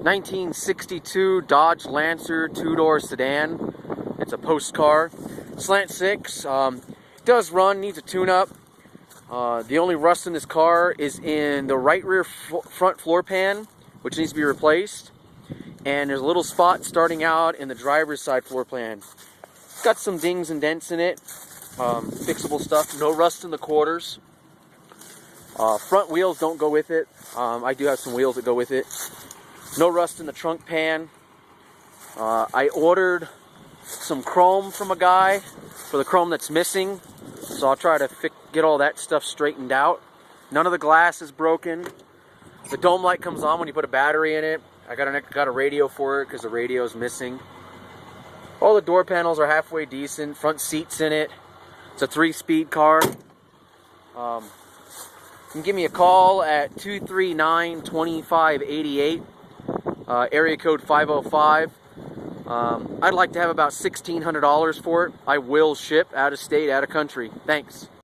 1962 Dodge Lancer two-door sedan. It's a post car. Slant 6. Does run, needs a tune-up. The only rust in this car is in the right rear front floor pan, which needs to be replaced. And there's a little spot starting out in the driver's side floor pan. It's got some dings and dents in it. Fixable stuff. No rust in the quarters. Front wheels don't go with it. I do have some wheels that go with it. No rust in the trunk pan. I ordered some chrome from a guy for the chrome that's missing. So I'll try to get all that stuff straightened out. None of the glass is broken. The dome light comes on when you put a battery in it. I got a radio for it because the radio is missing. All the door panels are halfway decent. Front seats in it. It's a 3-speed car. You can give me a call at 239-2588, area code 505. I'd like to have about $1,600 for it. I will ship out of state, out of country. Thanks.